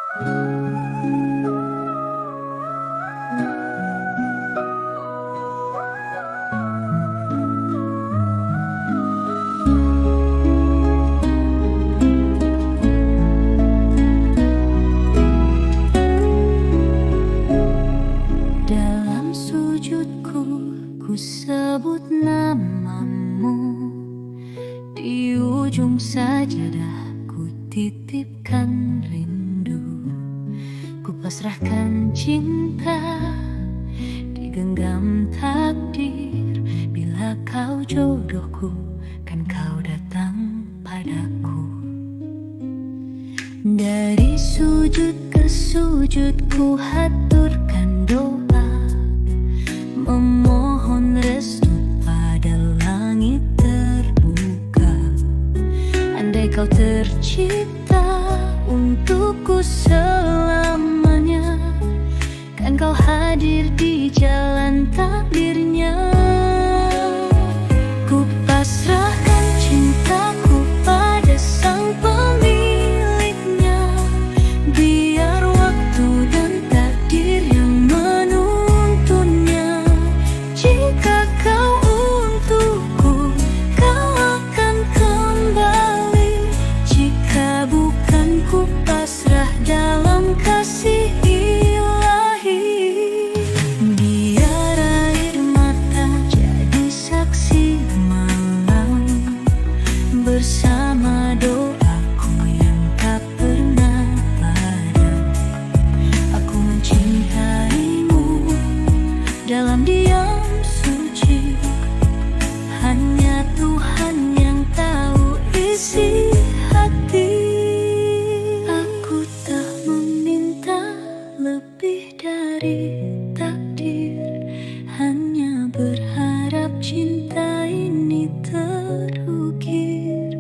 Dalam sujudku ku sebut namamu, di ujung sajadah ku titipkan rindu. Ku pasrahkan cinta, digenggam takdir. Bila kau jodohku, kan kau datang padaku. Dari sujud ke sujud ku haturkan doa, memohon restu pada langit terbuka. Andai kau tercipta untukku selamanya, kan kau hadir di jalan takdirnya. Ku pasrahkan cintaku pada sang pemiliknya, biar waktu dan takdir yang menuntunnya. Jika kau untukku, kau akan kembali. Jika bukan, ku pasrah dalam kasih ilahi. Biar air mata jadi saksi malam, bersama doaku yang tak pernah padam. Aku mencintaimu dalam diam suci, hanya Tuhan yang tahu isi hati. Aku tak meminta lebih dari takdir, hanya berharap cinta ini terukir.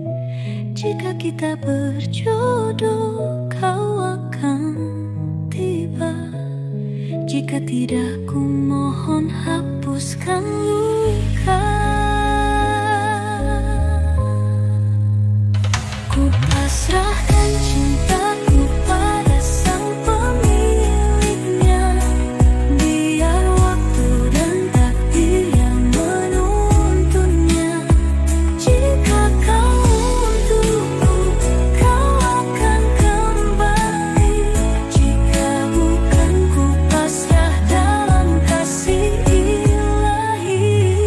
Jika kita berjodoh, kau akan tiba. Jika tidak, ku mohon hapuskan luka. Ku pasrahkan cintaku pada sang pemiliknya, biar waktu dan takdir yang menuntunnya. Jika kau untukku, kau akan kembali. Jika bukan, ku pasrah dalam kasih ilahi.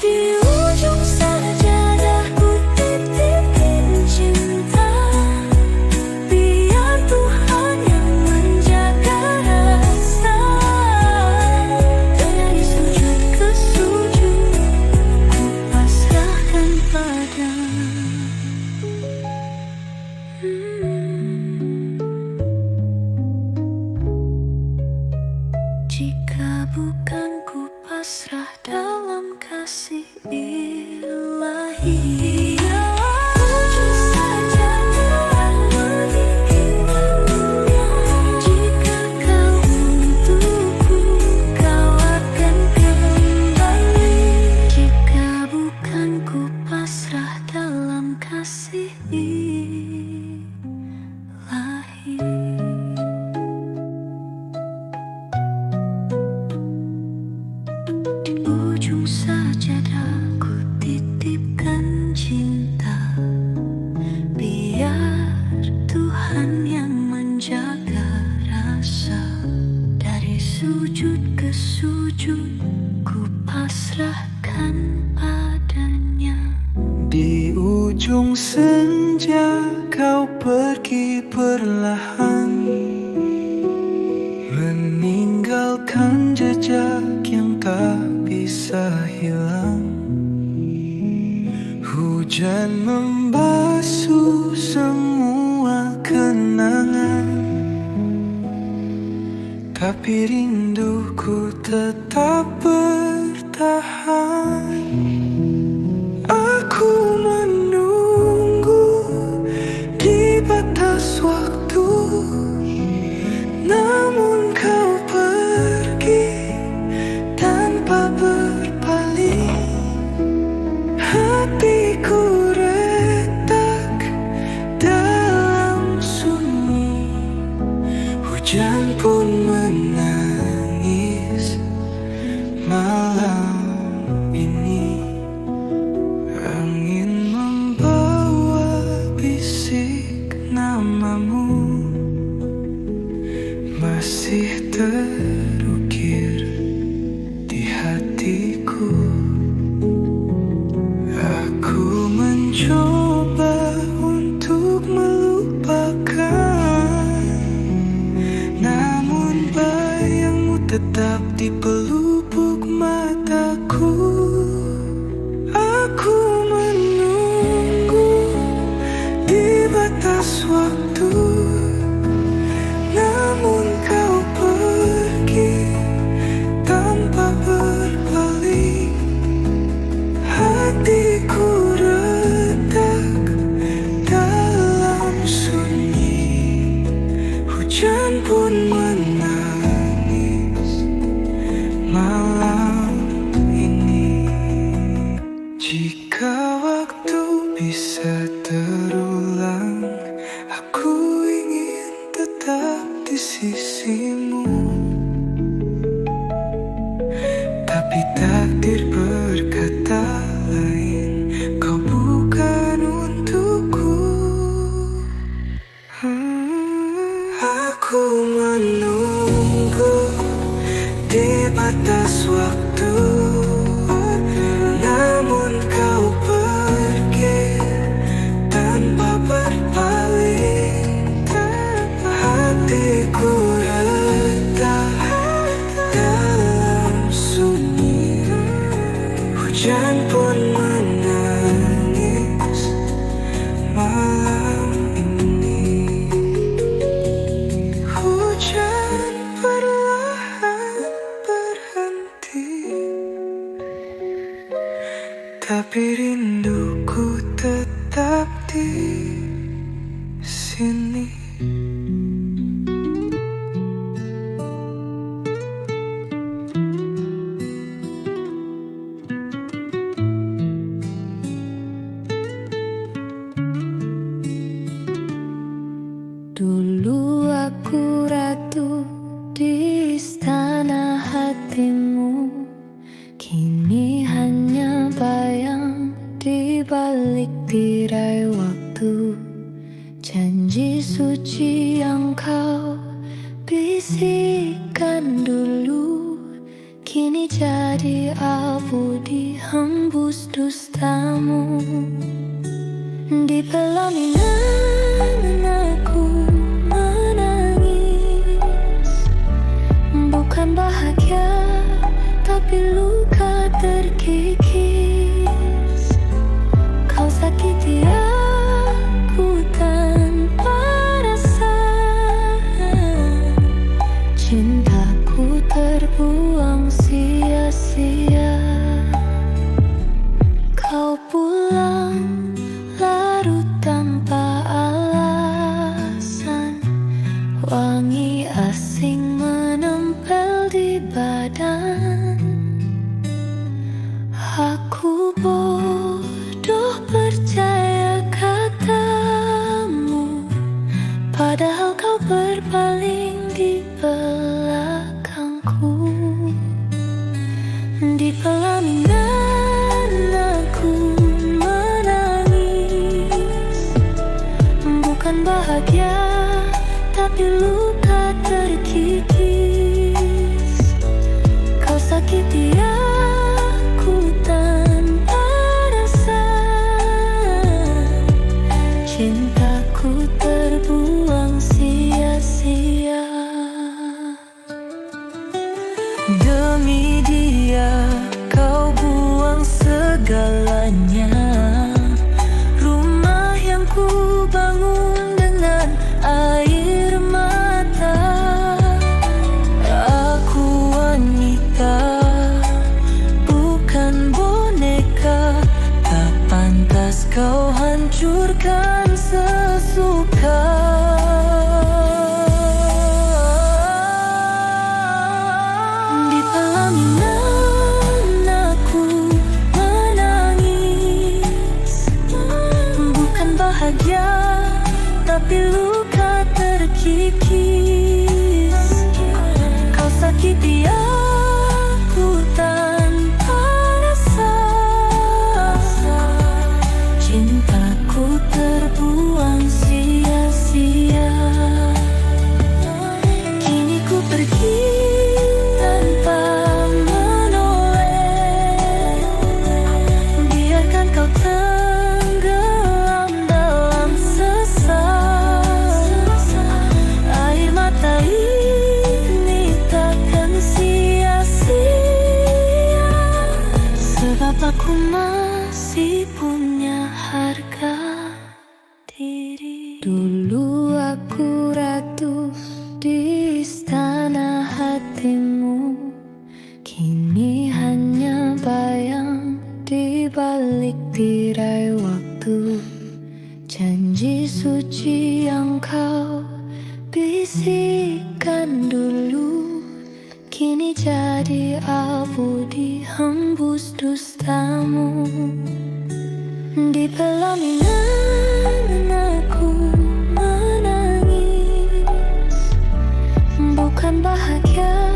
Di ujung sajadah ku titipin cinta, biar Tuhan yang menjaga rasa. Dari sujud ke sujud ku pasrahkan padamu. Jika bukan, ku pasrah dalam kasih ilahi. Ujung sajadah menginginkannya. Jika kau untukku, kau akan kembali. Jika bukan, ku pasrah dalam kasih ilahi. Di ujung sajadah ku titipkan cinta, biar Tuhan yang menjaga rasa. Dari sujud ke sujud ku pasrahkan padanya. Di ujung senja kau pergi perlahan, meninggalkan jejak yang tak bisa hilang. Hujan membasuh semua kenangan, tapi rinduku tetap bertahan. Aku menunggu di batas waktu, namun kau pergi tanpa berpaling. Hatiku retak dalam sunyi, pun menangis malam ini. Angin membawa bisik namamu, masih terukir di hatiku. Aku mencoba untuk melupakan, namun bayangmu tetap di pelupuk mataku. Aku menunggu di batas waktu, namun kau pergi tanpa berpaling. Hatiku retak dalam sunyi, hujan pun menangis malam ini. Jika waktu bisa terulang, aku ingin tetap di sisimu. Tapi takdir berkata lain, kau bukan untukku. Aku menunggu di batas waktu, namun kau pergi tanpa berpaling. Hatiku retak dalam sunyi, hujan pun menangis malam ini. Hujan perlahan berhenti, tapi rinduku tetap di sini. Dulu aku ratu di istana hatimu, kini hanya bayang di balik tirai waktu. Janji suci yang kau bisikkan dulu, kini jadi abu dihembus dustamu. Di pelaminan aku menangis, bukan bahagia tapi luka terkikis. Kau sakiti aku tanpa rasa, cintaku terbuang sia-sia. Kau pulang larut tanpa alasan, wangi asing menempel di badan. Aku bodoh percaya katamu, padahal kau berpaling di belakangku. Di pelaminan aku menangis, bukan bahagia tapi luka terkikis. Kau sakiti aku tanpa rasa, cintaku terbuang sia-sia. Demi dia kau buang segalanya, rumah yang ku bangun dengan air mata. Aku wanita, bukan boneka, tak pantas kau hancurkan sesuka. Di pelaminan aku menangis, bukan bahagia tapi luka terkikis. sakiti aku tanpa rasa. Cintaku terbuang sia-sia. Kini ku pergi tanpa menoleh. Biarkan kau tenggelam dalam sesal. Air mata ini takkan sia-sia, sebab aku masih punya harga diri. Dulu aku ratu di istana hatimu, kini hanya bayang di balik tirai waktu. Janji suci yang kau bisikkan dulu, kini jadi abu dihembus dustamu. Di pelaminan aku menangis, bukan bahagia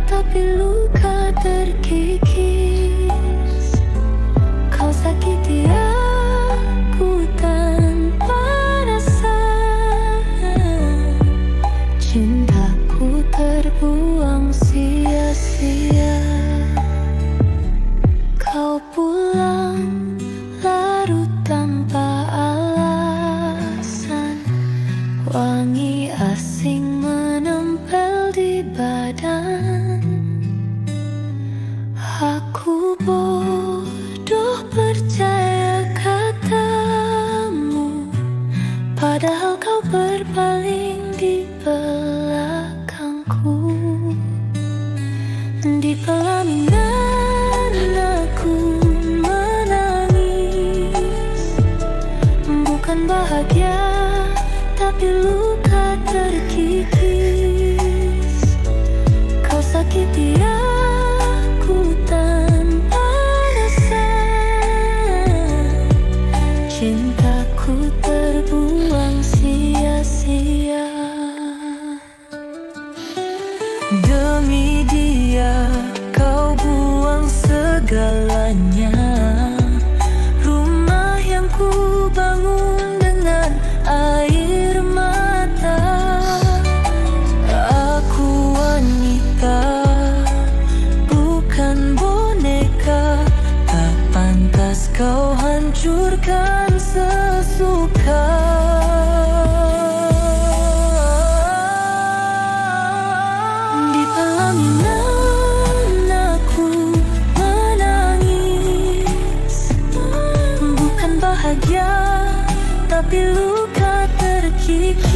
tapi luka terkikis. Kau sakiti aku tanpa rasa. Cintaku terbuang sia-sia. Kau pulang larut tanpa alasan. Wangi asing menempel di badan. Aku bodoh percaya katamu, padahal kau berpaling di belakangku. Di pelaminan aku menangis, bukan bahagia tapi luka terkikis. Kau sakiti aku tanpa rasa. Cintaku terbuang sia-sia. Demi dia kau buang segalanya. Rumah yang ku bangun dengan air mata. Aku wanita, bukan boneka. Tak pantas kau hancurkan sesuka. Di pelaminan aku menangis, bukan bahagia tapi luka terkikis.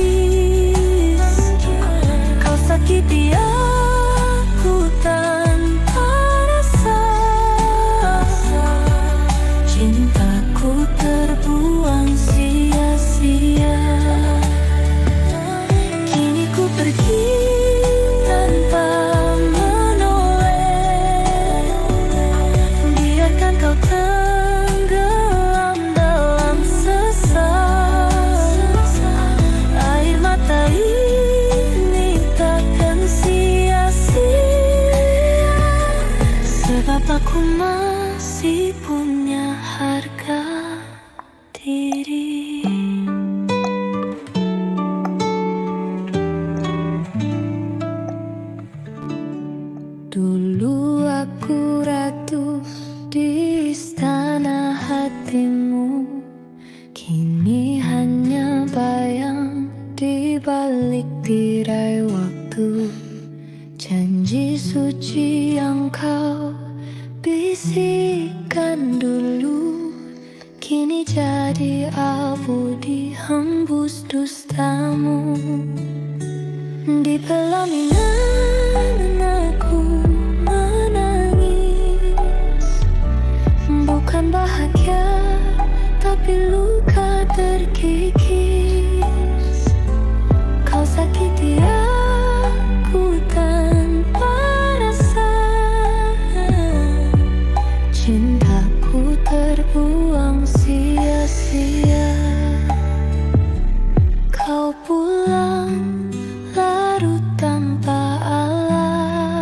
Kau sakiti aku tanpa rasa. Cintaku terbuang sia-sia. Kini ku pergi tanpa menoleh. Biarkan kau tenggelam dalam sesal. Air mata ini takkan sia-sia, sebab aku masih punya harga diri. Dulu aku ratu di istana hatimu, kini hanya bayang di balik tirai waktu. Janji suci yang kau bisikkan dulu, kini jadi abu dihembus dustamu. Di pelaminan aku menangis, bukan bahagia tapi luka terkikis. Kau sakiti aku tanpa rasa. Cintaku terbuang sia-sia. Kau pulang larut tanpa alasan.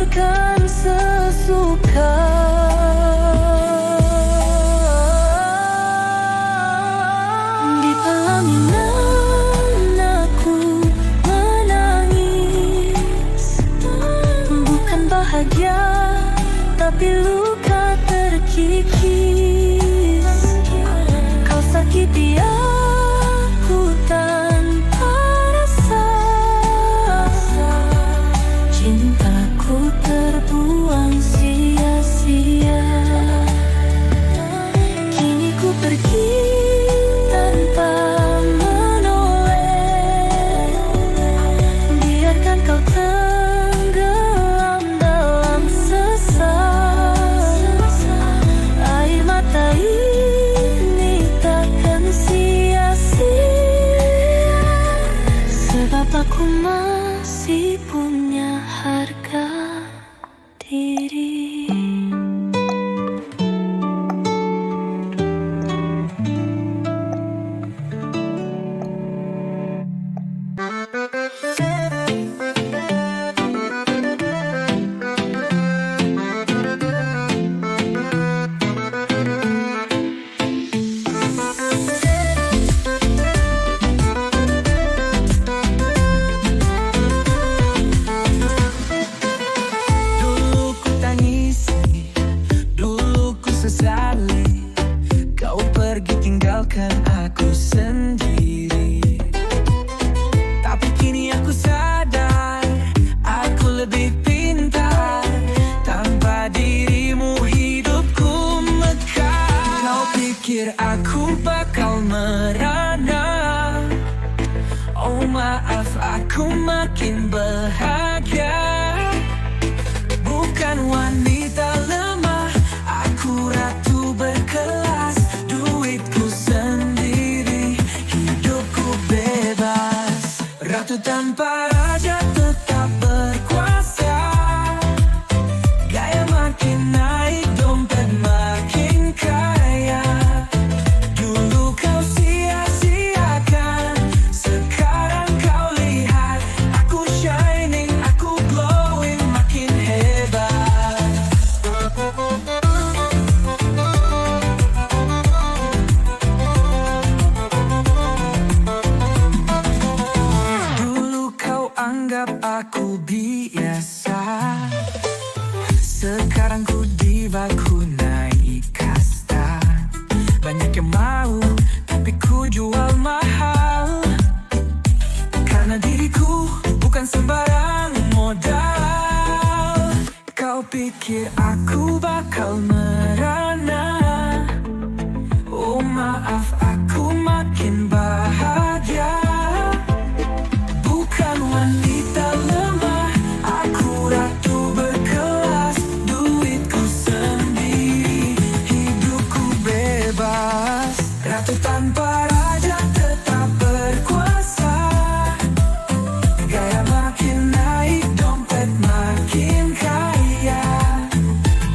makan sesuka. Di pelaminan aku menangis, bukan bahagia tapi luka terkikis. Kau sakiti aku tanpa rasa, cintaku terbuang sia-sia. Kini ku pergi tanpa menoleh, biarkan kau tenggelam dalam sesal. Air mata ini takkan sia-sia, sebab aku masih punya harga diri. Dulu ku tangisi, dulu ku sesali, kau pergi tinggalkan aku sendiri. Tapi kini aku sadar, aku lebih pintar. Tanpa dirimu hidupku mekar. Kau pikir aku bakal merana? Oh maaf, aku makin bahagia. Bukan wanita lemah, aku ratu berkelas. Duitku sendiri, hidupku bebas. Ratu tanpa raja tetap berkuasa. Gaya makin naik, dompet makin kaya. Dulu kau sia-siakan, sekarang kau lihat. Aku shining, aku glowing, makin hebat. Dulu kau anggap aku biasa, sekarang ku diva, ku naik kasta. Banyak yang mau, tapi ku jual mahal. Karena diriku bukan sembarang modal. Kau pikir aku bakal merana? Oh maaf, aku makin bahagia. Bukan wanita lemah, aku ratu berkelas. Duitku sendiri, hidupku bebas. Ratu tanpa raja tetap berkuasa. Gaya makin naik, dompet makin kaya.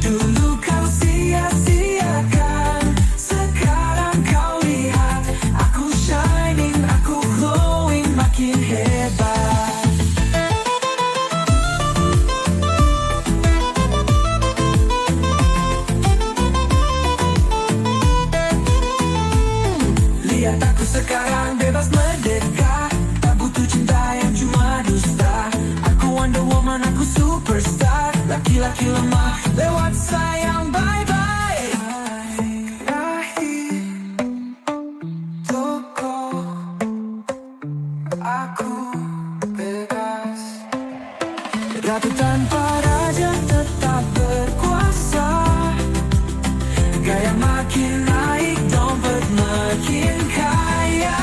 Dulu kau sia-siakan, sekarang kau lihat. Aku shining, aku glowing, makin hebat. Lihat aku sekarang bebas merdeka, tak butuh cinta yang cuma dusta. Aku Wonder Woman, aku superstar. Laki-laki lemah lewat sayang, bye-bye. Rahim toko, aku bebas. Ratu tanpa raja tetap berkuasa. Gaya makin naik, dompet makin kaya.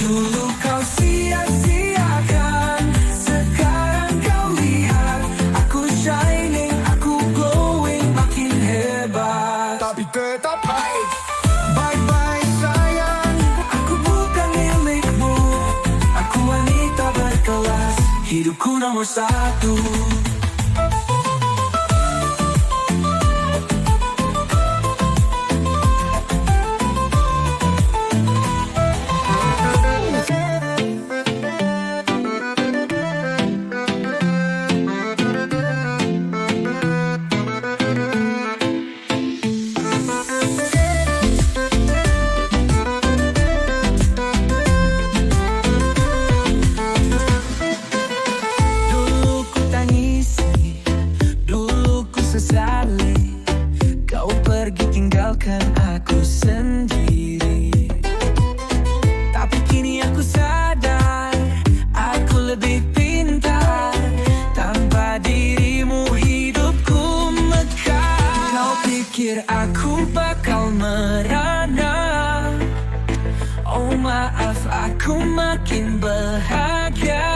Dulu kau sia-siakan, sekarang kau lihat. Aku shining, aku glowing, makin hebat. Tapi tetap baik. Bye-bye sayang, aku bukan milikmu. Aku wanita berkelas, hidupku nomor satu. pikir aku bakal merana. Oh maaf, aku makin bahagia.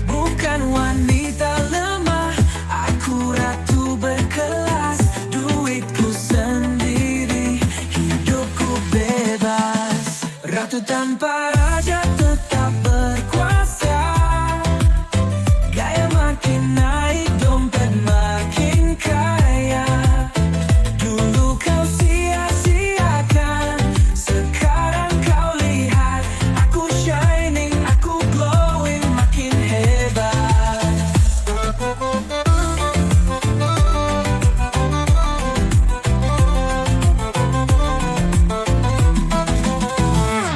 Bukan wanita lemah, aku ratu berkelas. Duitku sendiri, hidupku bebas. Ratu tanpa raja tetap berkuasa. Gaya makin naik, dompet makin kaya. Dulu kau sia-siakan, sekarang kau lihat. Aku shining, aku glowing, makin hebat.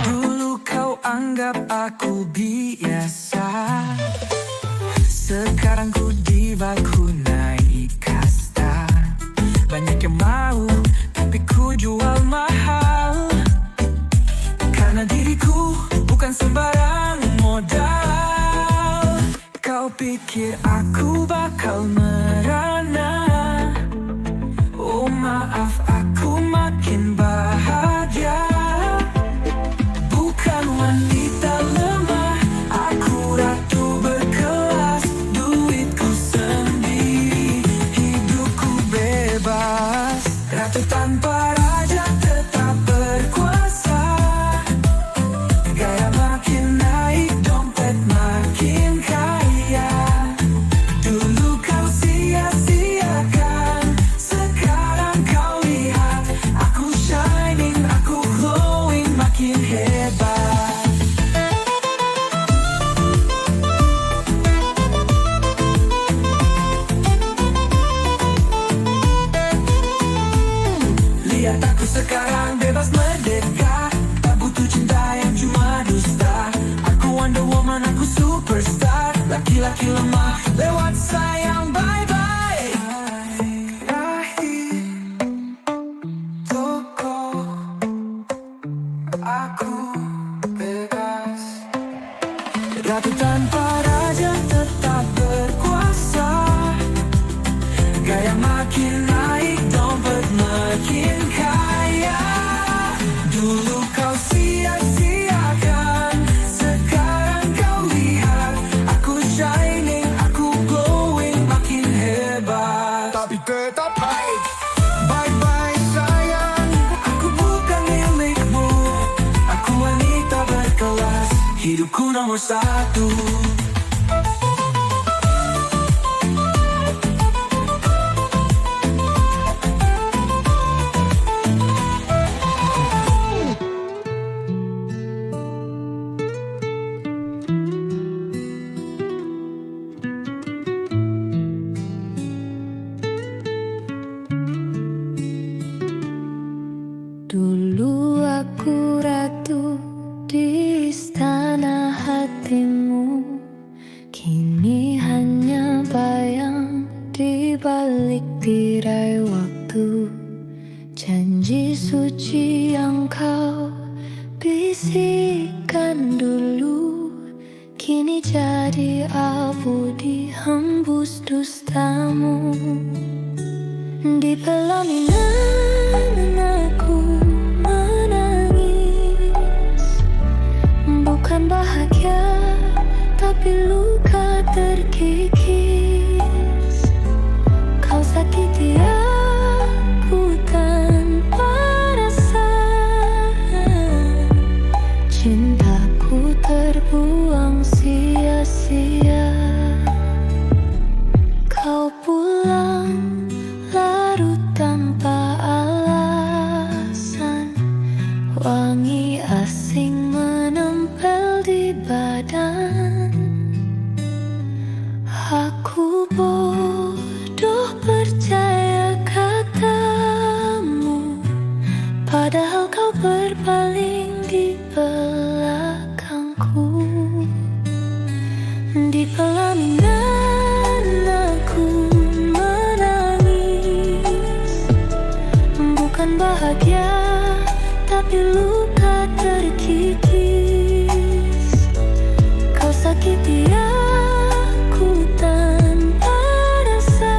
Dulu kau anggap aku biasa, sekarang ku diva, ku naik kasta. Banyak yang mau, tapi ku jual mahal. Karena diriku bukan sembarang modal. Kau pikir aku bakal merana. Oh maaf, aku makin bahagia. Bukan wanita lemah, aku ratu berkelas. Duitku sendiri, hidupku bebas. Ratu tanpa raja tetap berkuasa. Gaya makin naik, dompet makin kaya. Dulu kau sia-siakan, sekarang kau lihat. Aku shining, aku glowing, makin hebat. Lihat aku sekarang bebas merdeka, tak butuh cinta yang cuma dusta. Aku Wonder Woman, aku superstar. Laki-laki lemah lewat sayang, bye-bye. Akhir toko, aku bebas. Ratu tanpa raja tetap berkuasa. Gaya makin naik, dompet makin kaya. Dulu kau sia-siakan, sekarang kau lihat. Aku shining, aku glowing, makin hebat. Tapi tetap baik. Bye-bye sayang, aku bukan milikmu. Aku wanita berkelas, hidupku nomor satu. Dulu aku ratu di istana hatimu, kini hanya bayang di balik tirai waktu. Janji suci yang kau bisikkan dulu, kini jadi abu dihembus dustamu. Di pelaminan aku menangis, bukan bahagia tapi luka terkikis. Kau sakiti aku tanpa rasa, cintaku terbuang sia-sia. Kau pulang larut tanpa alasan, wangi asing menempel di badan. Aku bodoh percaya katamu, padahal kau berpaling di belakangku. Di pelaminan aku menangis, bukan bahagia tapi luka terkikis. Kau sakiti aku tanpa rasa,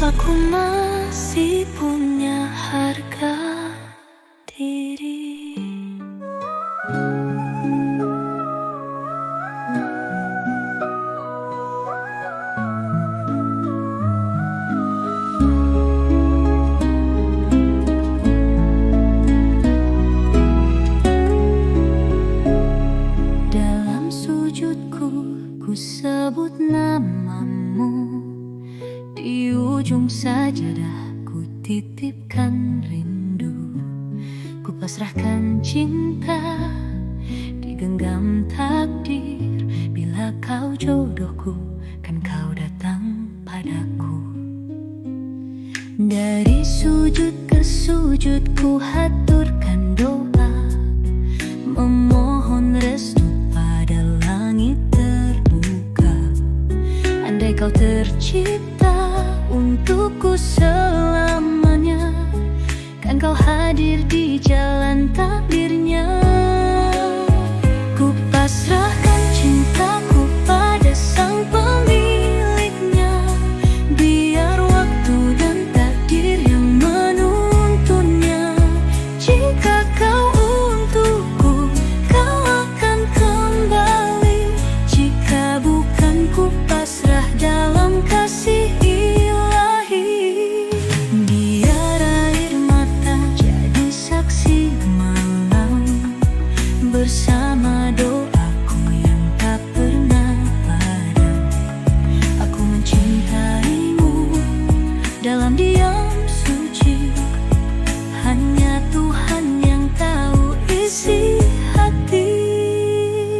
Aku masih punya harga diri. Dalam sujudku ku sebut namamu, di ujung sajadah ku titipkan rindu. Ku pasrahkan cinta, digenggam takdir. Bila kau jodohku, kan kau datang padaku. Dari sujud ke sujud ku haturkan doa, memohon restu pada langit terbuka. Andai kau tercipta untukku selamanya, kan kau hadir di jalan takdirnya. Ku pasrahkan cintaku pada sang pemiliknya, biar waktu dan takdir yang menuntunnya. Jika kau untukku, kau akan kembali. Jika bukan, ku pasrah dalam kasih ilahi. Biar air mata jadi saksi malam, bersama doaku yang tak pernah padam. Aku mencintaimu dalam diam suci, hanya Tuhan yang tahu isi hati.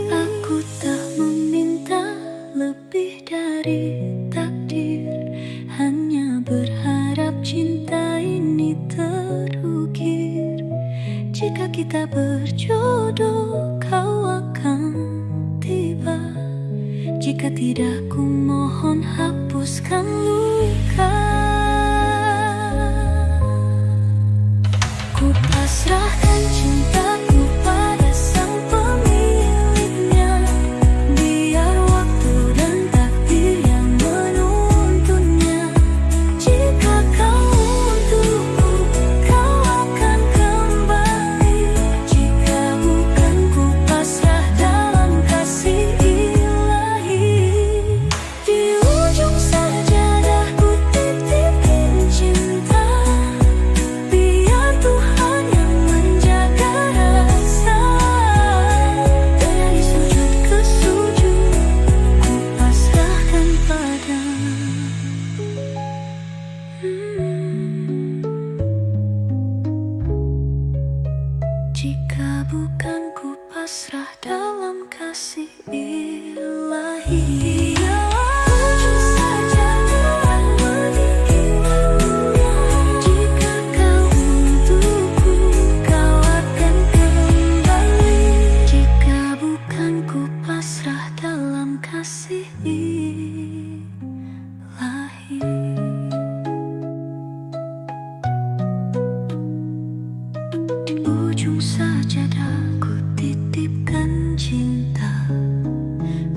Aku tak meminta lebih dari takdir, hanya berharap cinta ini terukir. Jika kita berjodoh, kau akan tiba. Jika tidak, ku mohon hapuskan luka. Ku pasrahkan cintaku pada sang pemiliknya, biar waktu dan takdir yang menuntunnya. Jika kau untukku, kau akan kembali. Jika bukan, ku pasrah dalam kasih ilahi. Di ujung sajadah ku titipin cinta, biar Tuhan yang menjaga rasa. Dari sujud ke sujud ku pasrahkan pada. Jika bukan, ku pasrah dalam kasih ilahi. Ujung sajadah meningginya, jika kau untukku, kau akan kembali. Jika bukan, ku pasrah dalam kasih ilahi. Di ujung sajadah ku titipkan cinta,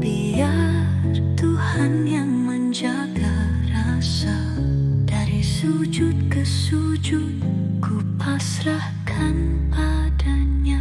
biar Tuhan yang menjaga rasa. Dari sujud ke sujud ku pasrahkan padanya.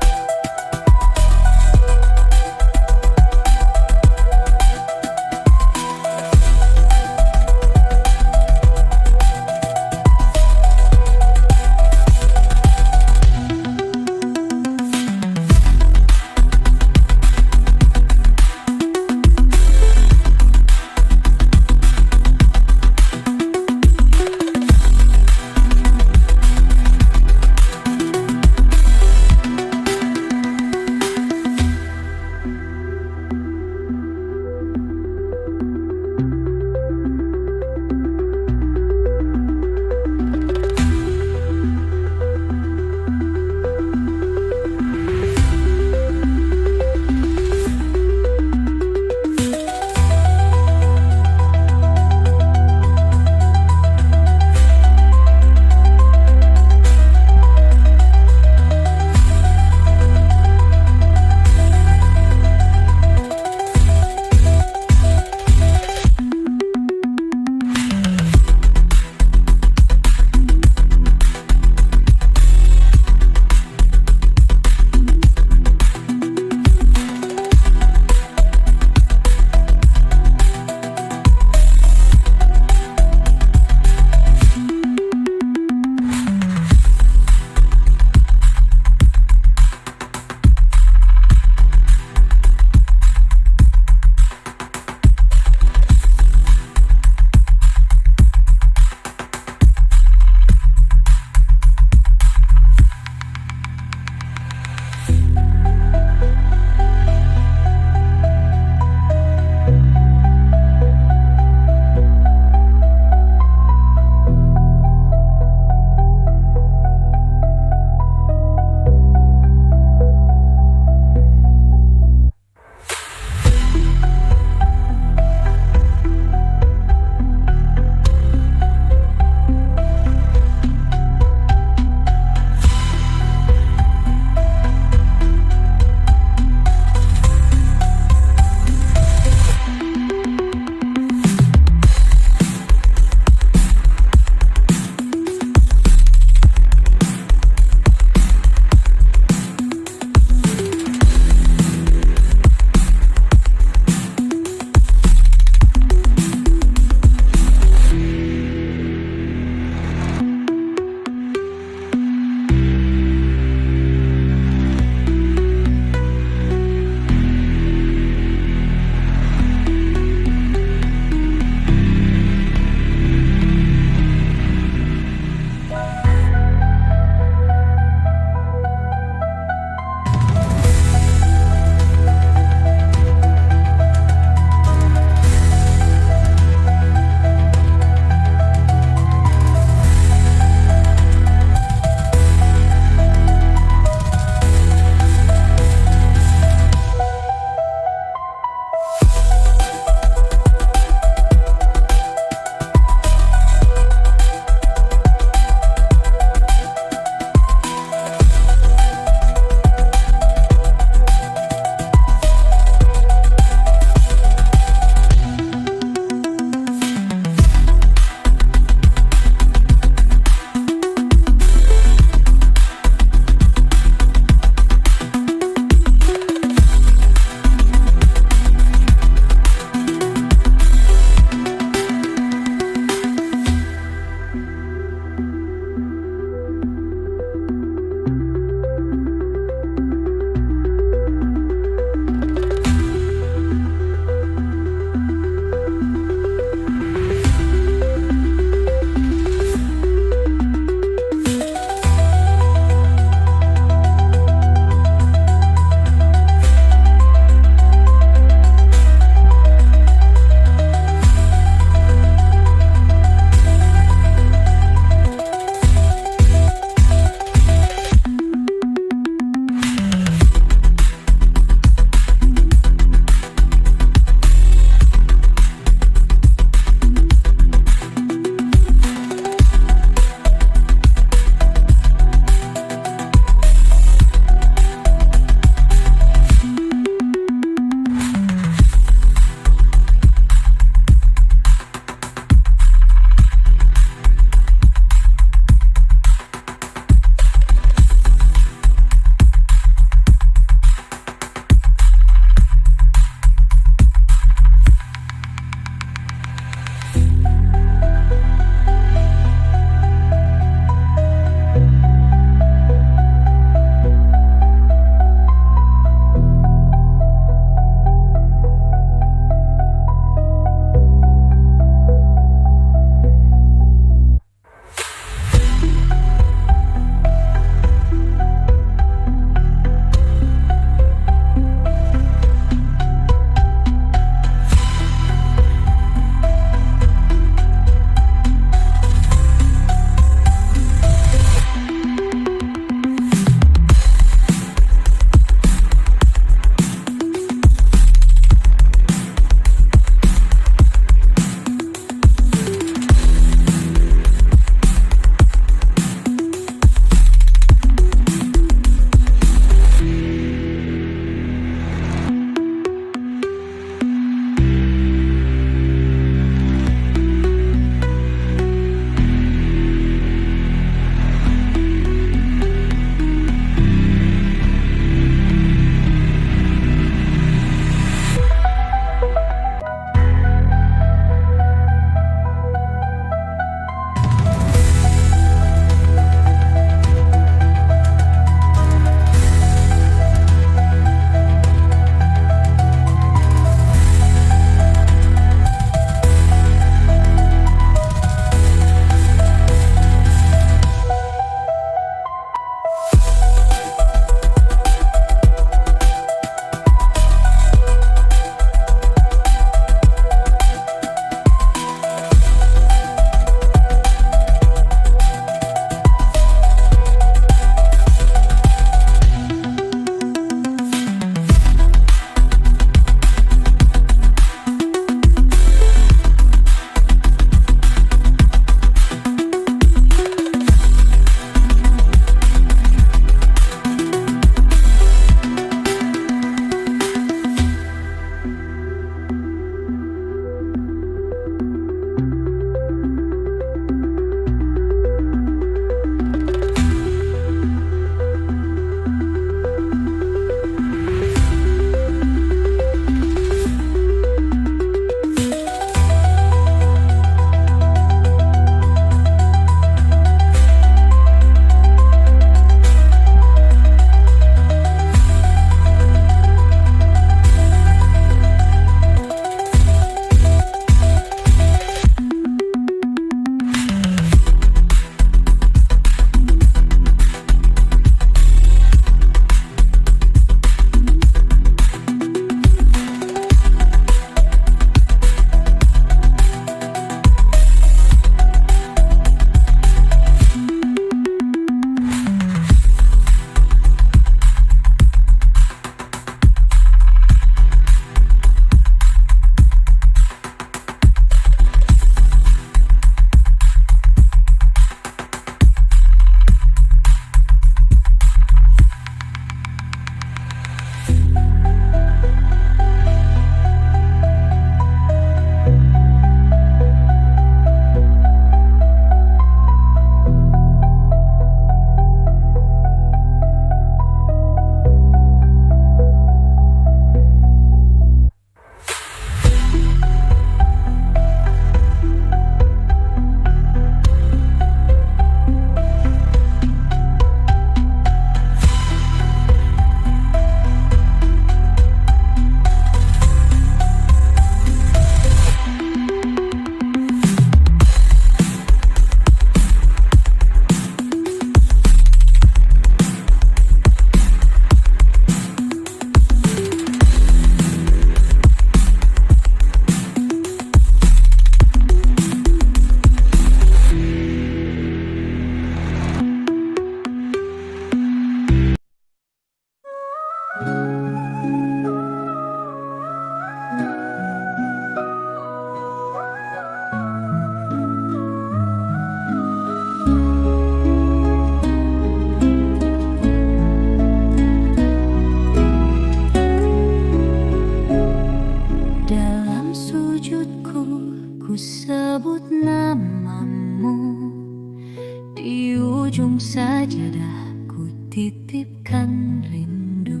pasrahkan rindu,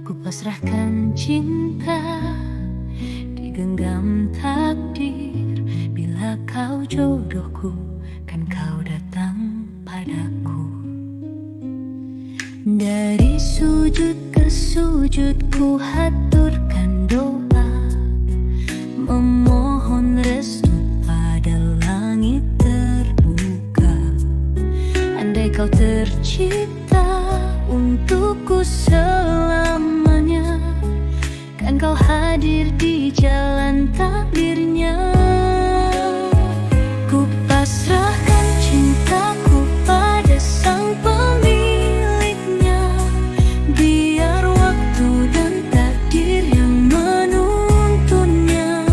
ku pasrahkan cinta, digenggam takdir. Bila kau jodohku, kan kau datang padaku. Dari sujud ke sujud ku haturkan doa, memohon restu pada langit terbuka. Andai kau tercipta untukku selamanya, kan kau hadir di jalan takdirnya. Ku pasrahkan cintaku pada sang pemiliknya, biar waktu dan takdir yang menuntunnya.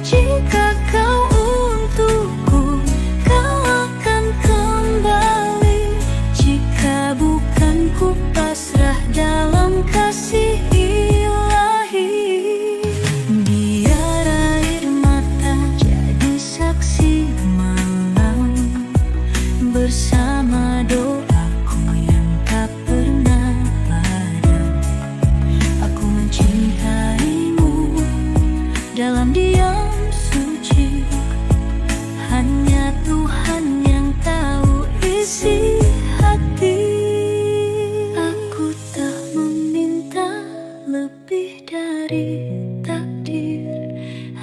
Jika kau untukku, kau akan kembali. Jika bukan, ku pasrah dalam kasih ilahi. Biar air mata jadi saksi malam, bersama doaku yang tak pernah padam. Aku mencintaimu dalam diam suci, hanya Tuhan yang tahu isi hati. Aku tak meminta lebih dari takdir,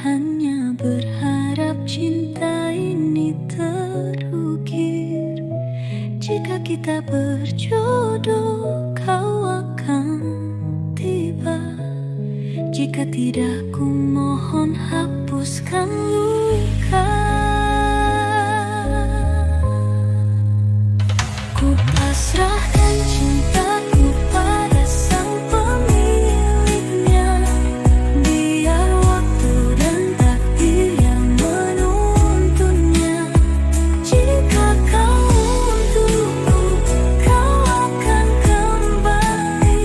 hanya berharap cinta ini terukir. Jika kita berjodoh, kau akan tiba. Jika tidak, ku mohon hapuskan luka. Ku pasrahkan cintaku pada sang pemiliknya, biar waktu dan takdir yang menuntunnya. Jika kau untukku, kau akan kembali.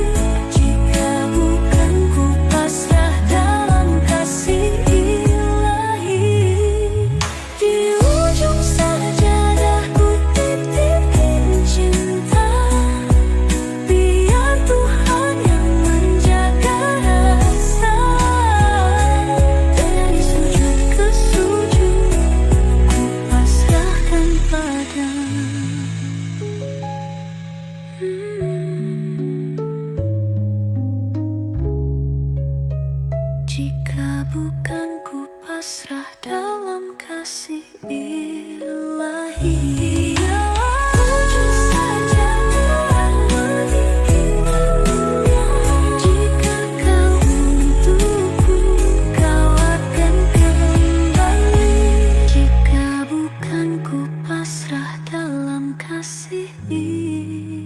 Jika bukan, ku pasrah dalam kasih ilahi. Di ujung sajadah ku titipin cinta, biar Tuhan yang menjaga rasa. Dari sujud ke sujud, ku pasrahkan pada. Jika bukan, ku pasrah dalam kasih ilahi. Ujung sajadah mengingatnya, jika kau untukku, kau akan kembali. Jika bukan, ku pasrah dalam kasih ilahi.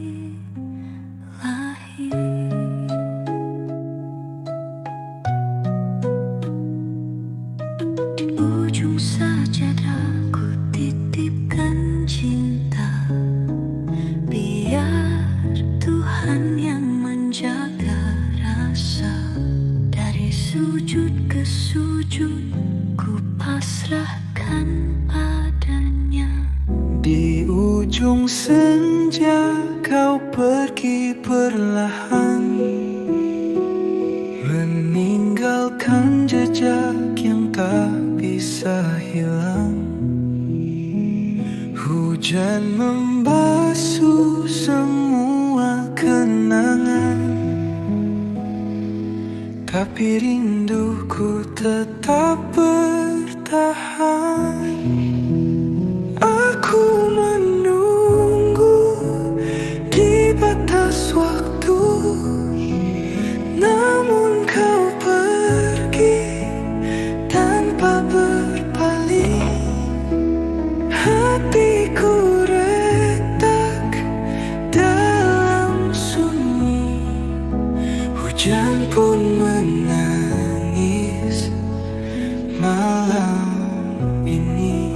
Di ujung sajadah ku titipkan cinta, biar Tuhan yang menjaga rasa. Dari sujud ke sujud, ku pasrahkan padanya. Di ujung senja kau pergi perlahan, meninggalkan jejak yang tak bisa hilang. Hujan membasuh semua kenangan, tapi rinduku tetap bertahan. Aku menunggu di batas waktu, namun kau pergi tanpa berpaling. Hatiku retak dalam sunyi, hujan pun menangis malam ini.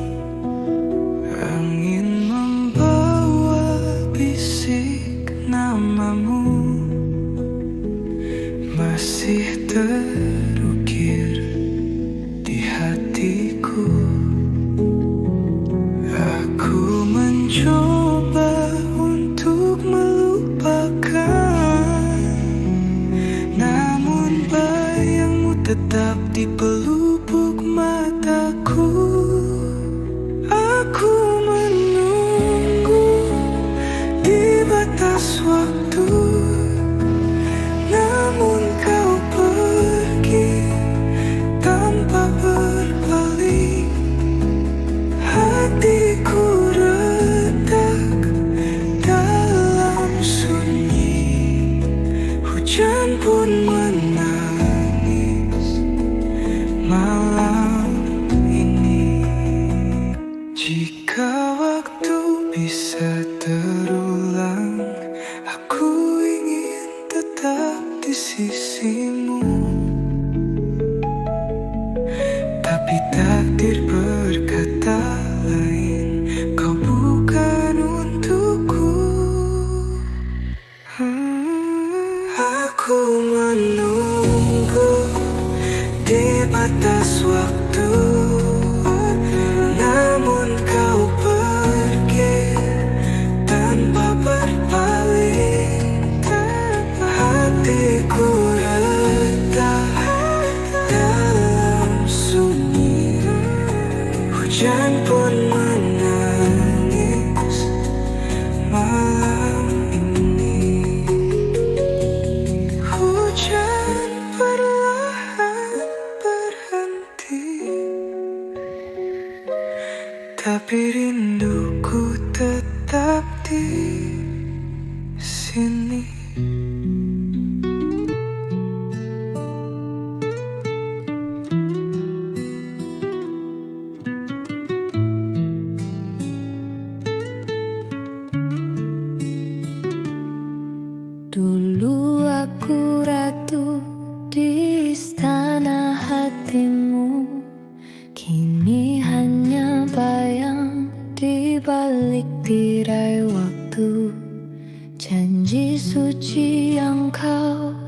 Angin membawa bisik namamu, masih terukir di hatiku. Aku mencoba untuk melupakan Hujan pun menangis malam ini. Jika waktu bisa terulang, aku ingin tetap di sisimu. Tapi takdir berkata lain, kau bukan untukku. Aku menunggu di batas waktu, namun kau pergi tanpa berpaling. Hatiku retak dalam sunyi. Hujan pun menangis malam ini. Hujan perlahan berhenti, tapi rinduku tetap di sini. Dulu aku ratu di istana hatimu, kini hanya bayang di balik tirai waktu. Janji suci yang kau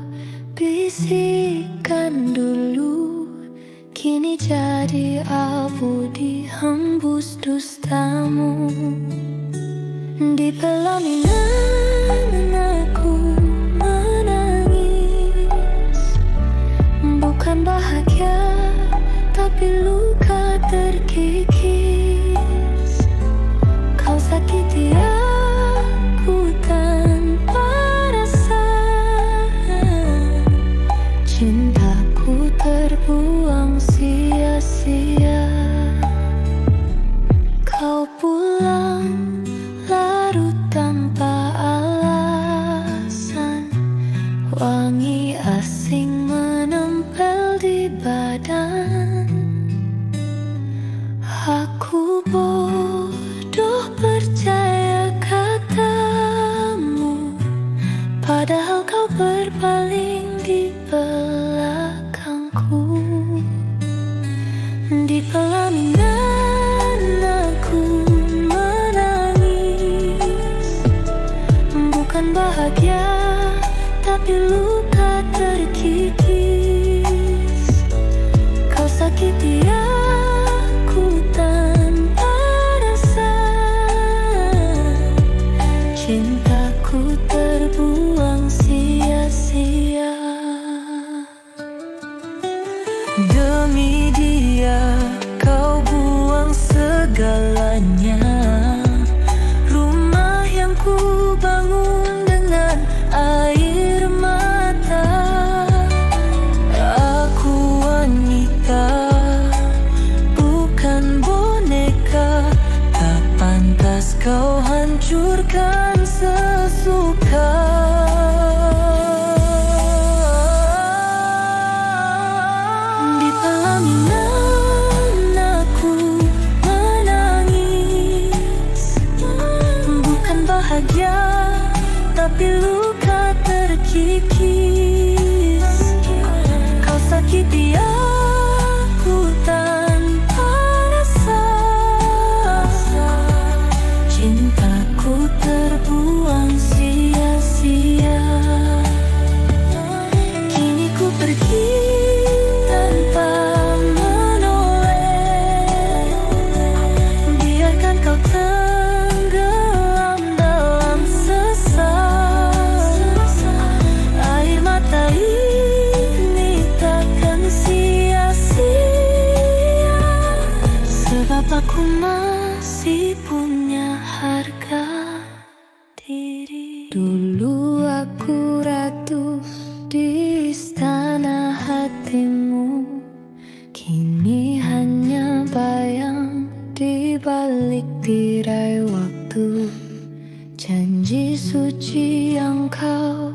bisikkan dulu, kini jadi abu dihembus dustamu. Di pelaminan aku menangis, bukan bahagia tapi luka terkikis. Kau sakiti aku tanpa rasa, cintaku terbuang sia-sia. Kau pulang larut tanpa alasan, wangi asing menempel di badan. Aku bodoh percaya katamu, padahal kau berpaling di belakangku. Di pelaminan aku menangis, bukan bahagia tapi luka terkikis. Kau sakiti aku tanpa rasa, cintaku terbuang sia-sia. Demi dia kau buang segalanya, rumah yang ku bangun dengan air mata. Aku wanita, bukan boneka, tak pantas kau hancurkan sesuka. Di pelaminan aku menangis, bukan bahagia tapi luka terkikis. Kau sakiti aku tanpa rasa, cintaku terbuang sia-sia. Kini ku pergi tanpa menoleh, biarkan kau tenggelam dalam sesat. Air mata ini takkan sia-sia, sebab aku masih punya harga diri. Dulu aku ratu di istana hatimu, kini hanya bayang di balik tirai waktu. Janji suci yang kau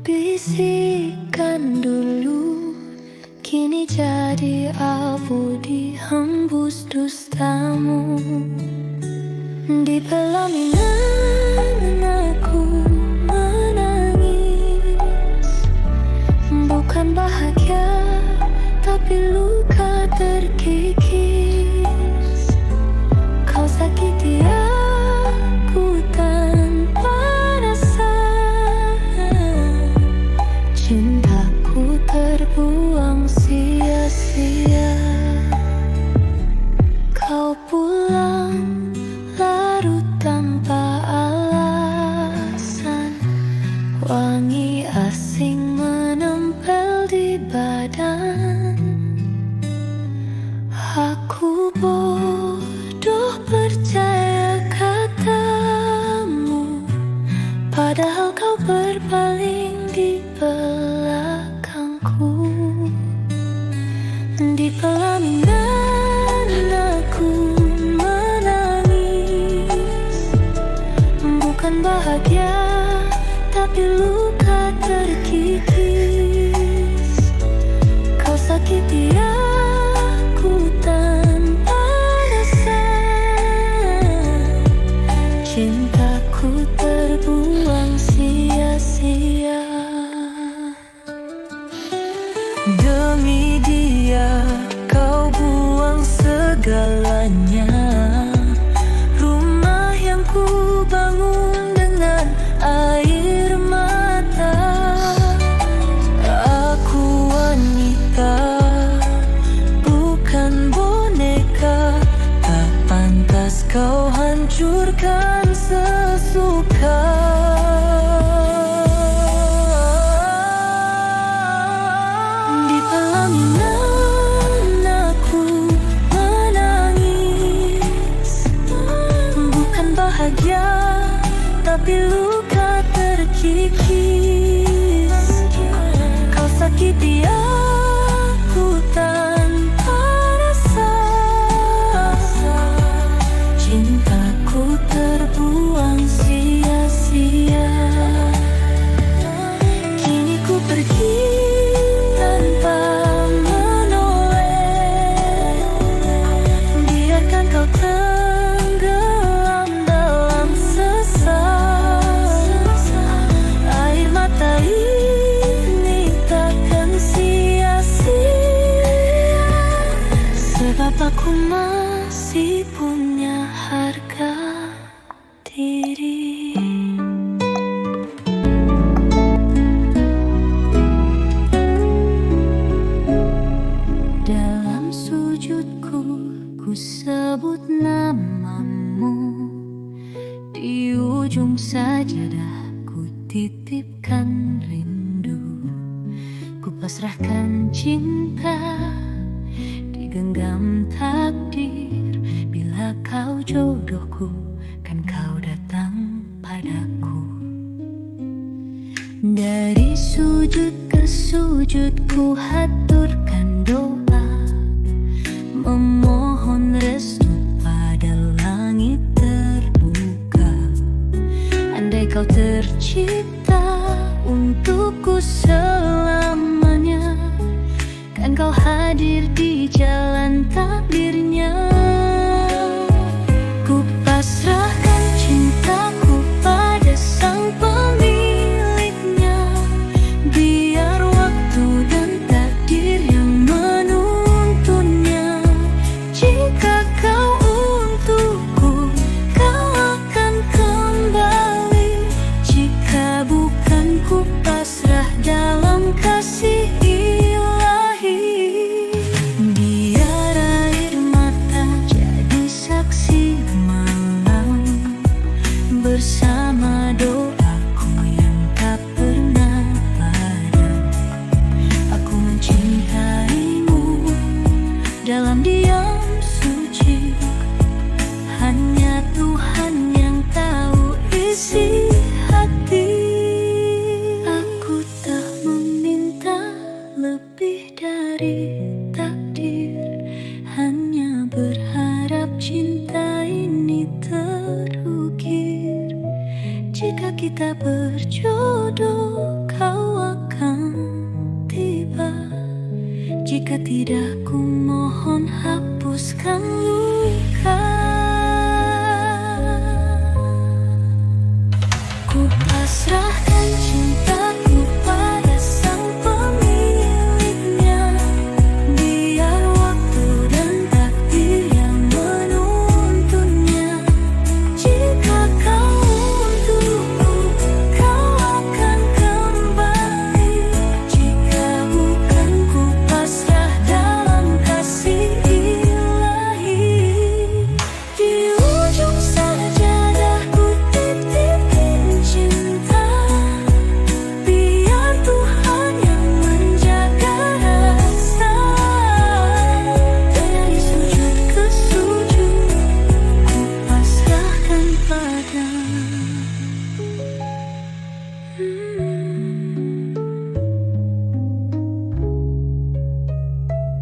bisikan dulu kini jadi abu dihembus dustamu. Di pelaminan aku menangis, bukan bahagia tapi luka terkikis. Kau sakiti aku tanpa rasa, cintaku terbuang sia-sia. Kau pulang larut tanpa alasan, wangi asing menempel di badan. Aku bodoh percaya katamu, padahal kau berpaling di belakangku. Di pelaminan aku menangis, bukan bahagia tapi luka terkikis. Kau sakiti aku tanpa rasa, cintaku terbuang sia-sia. Demi dia kau buang segalanya, rumah yang ku bangun dengan air mata. Aku wanita, bukan boneka, tak pantas kau hancurkan sesuka. Di pelaminan aku menangis, bukan bahagia tapi luka terkikis. Kau sakiti aku tanpa rasa, cintaku terbuang sia-sia. Kini ku pergi tanpa menoleh, biarkan kau tenggelam dalam sesat. Air mata ini takkan sia-sia, sebab aku masih punya harga diri. Dalam sujudku ku sebut namamu, di ujung sajadah ku titipkan rindu. Ku pasrahkan cinta, digenggam takdir. Bila kau jodohku, kan kau datang padaku. Dari sujud ke sujud ku haturkan doa, memohon restu pada langit terbuka. Andai kau tercipta untukku selamanya, kan kau hadir di jalan takdirnya. Ku pasrahkan cintaku pada sang pemiliknya, biar waktu dan takdir yang menuntunnya. Jika kau untukku, kau akan kembali. Jika bukan, ku pasrah dalam kasih ilahi. Biar Jika tidak, ku mohon hapuskan luka. Ku pasrahkan cintaku pada sang pemiliknya. Biar waktu dan takdir yang menuntunnya. Jika kau untukku, kau akan kembali. Jika bukan, ku pasrah dalam kasih ilahi. Di ujung sajadah ku titipin cinta. Biar Tuhan yang menjaga rasa. Dari sujud ke sujud, ku pasrahkan pada.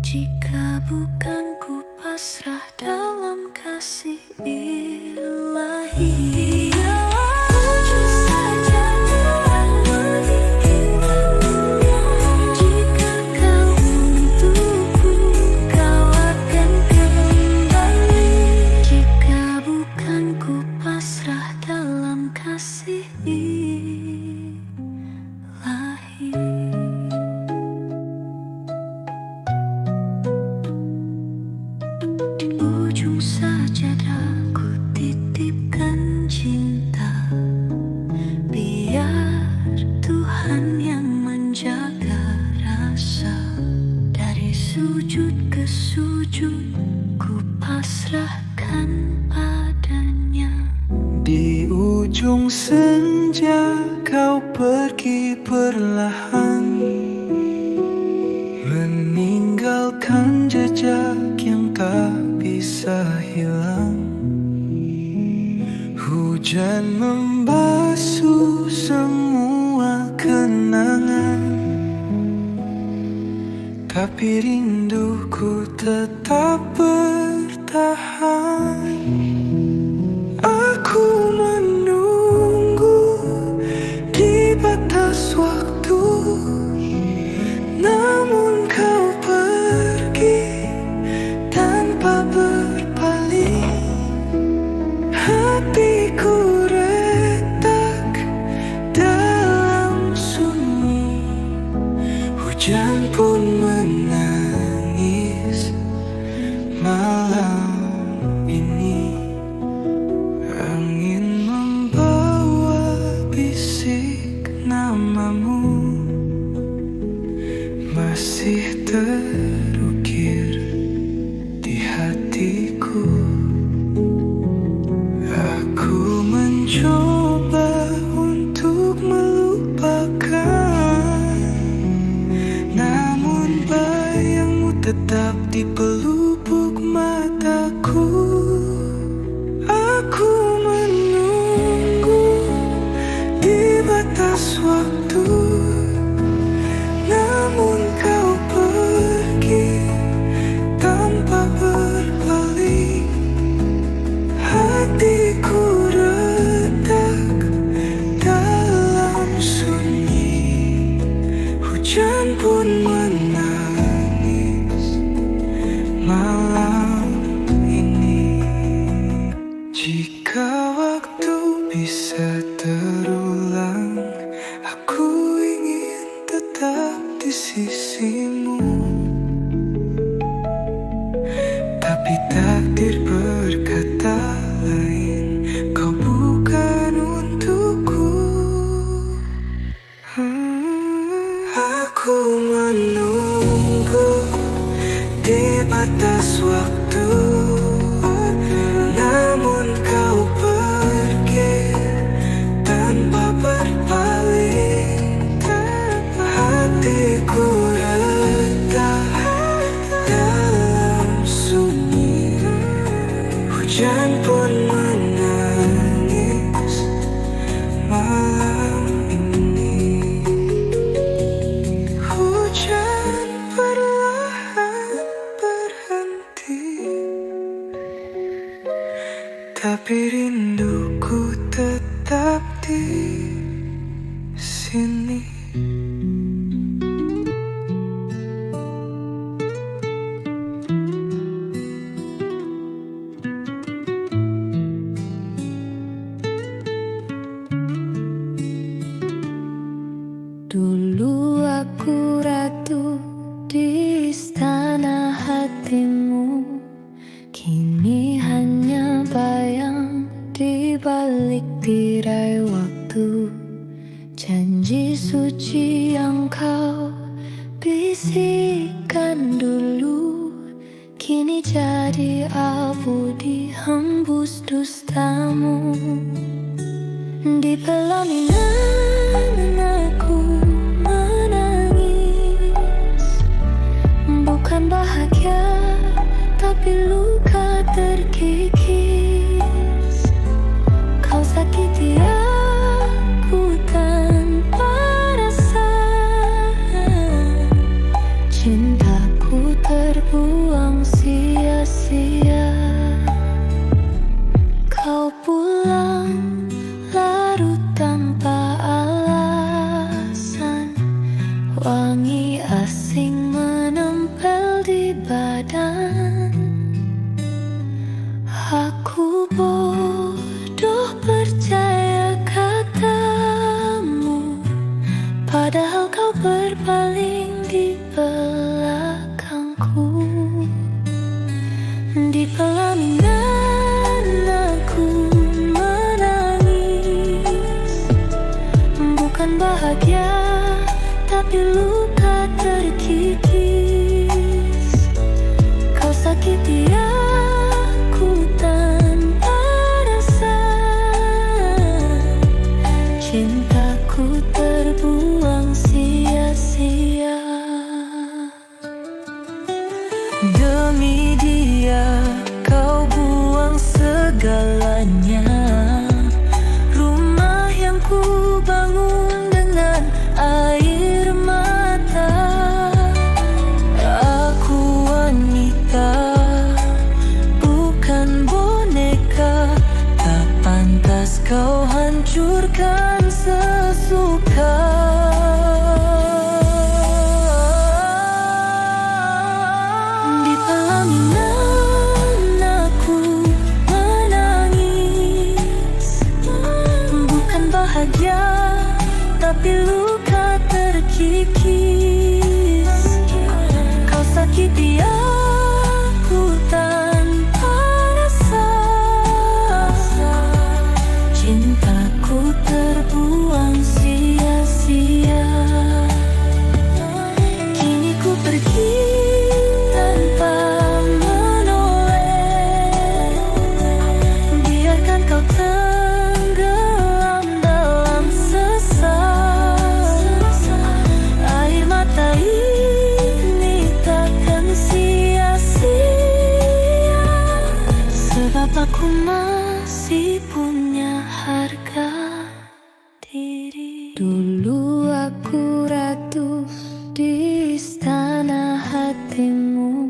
Jika bukan, ku pasrah dalam kasih ilahi. Ujung sajadah menginginkannya. Jika kau untukku, kau akan kembali. Jika bukan, ku pasrah dalam kasih ilahi. Di ujung sajadah ku titipkan cinta. Biar Tuhan yang menjaga rasa. Dari sujud ke sujud, ku pasrahkan padanya. Di ujung senja kau pergi perlahan, meninggalkan jejak yang tak bisa hilang. Hujan membasuh semua kenangan, tapi rinduku tetap bertahan. Aku menunggu di batas waktu, namun kau pergi tanpa berpaling. Hatiku retak dalam sunyi, hujan pun menangis malam ini. Angin membawa bisik namamu, masih terukir di hatiku. Aku mencoba untuk melupakan, namun bayangmu tetap di pelupuk mataku. Aku menunggu di batas waktu, namun kau pergi tanpa berpaling. Hatiku retak dalam sunyi, hujan pun menangis malam ini. Jika waktu bisa terulang, aku ingin tetap di sisimu. Tapi takdir berkata lain, kau bukan untukku. Aku menunggu di batas waktu, namun kau pergi tanpa berpaling. Hatiku retak dalam sunyi, hujan pun menangis malam ini. Hujan perlahan berhenti, tapi rinduku tetap di sini. Dulu aku ratu di istana hatimu, kini hanya bayang di balik tirai waktu. Janji suci yang kau bisikkan dulu, kini jadi abu dihembus dustamu. Di pelaminan aku menangis, bukan bahagia tapi luka terkikis. Kau sakiti aku tanpa rasa, cintaku terbuang sia-sia. Kau pulang larut tanpa alasan, wangi asing menempel di badan. Aku bodoh percaya katamu, padahal kau berpaling di belakangku. Di pelaminan aku bukan bahagia tapi luka terkikis. Kau sakiti aku tanpa rasa, cintaku terbuang sia-sia. Demi dia kau buang segalanya, rumah yang ku bangun dengan air mata. Aku wanita, bukan boneka, tak pantas kau hancurkan sesuka. Di pelaminan aku menangis, bukan bahagia tapi luka terkikis. Kau sakiti aku tanpa rasa, cintaku terbuang sia-sia. Kini ku pergi tanpa menoleh, biarkan kau tenggelam dalam sesat. Air mata ini takkan sia-sia, sebab aku masih punya harga diri. Dulu aku ratu di istana hatimu,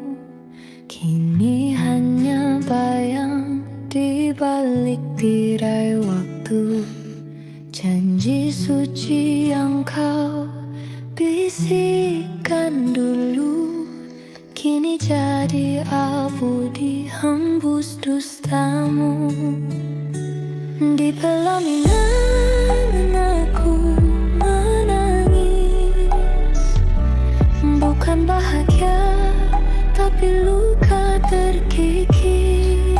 kini hanya bayang di balik tirai waktu. Janji suci yang kau bisikkan dulu, kini jadi abu dihembus dustamu. Di pelaminan aku menangis, bukan bahagia tapi luka terkikis.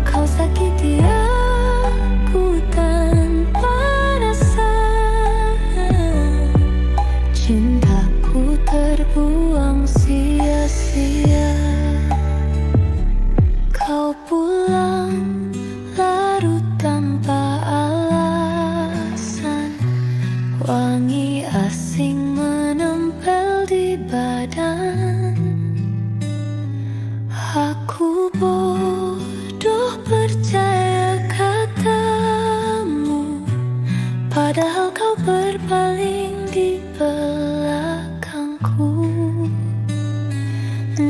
Kau sakiti aku tanpa rasa, cintaku terbuang sia-sia. Kau pulang larut tanpa alasan, wangi asing menempel di badan. Aku bodoh percaya katamu, padahal kau berpaling di belakangku.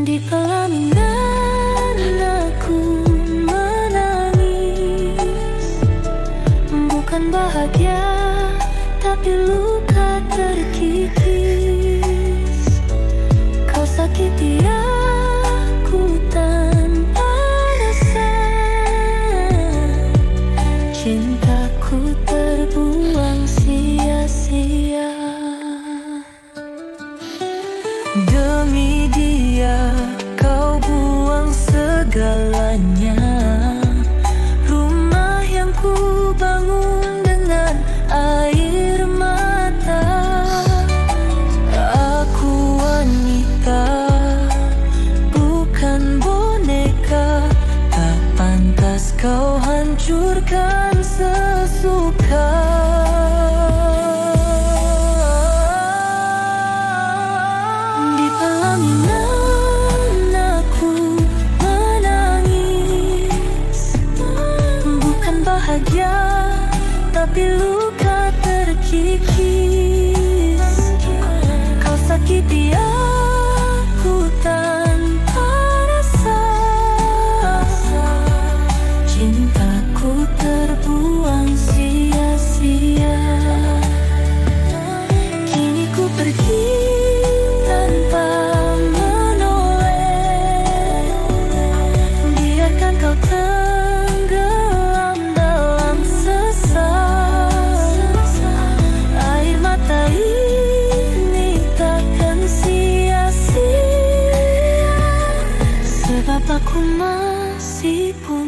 Di pelaminan aku menangis, bukan bahagia tapi luka terkikis. Kau sakiti aku tanpa rasa, cintaku terbuang sia-sia. Ku masih punya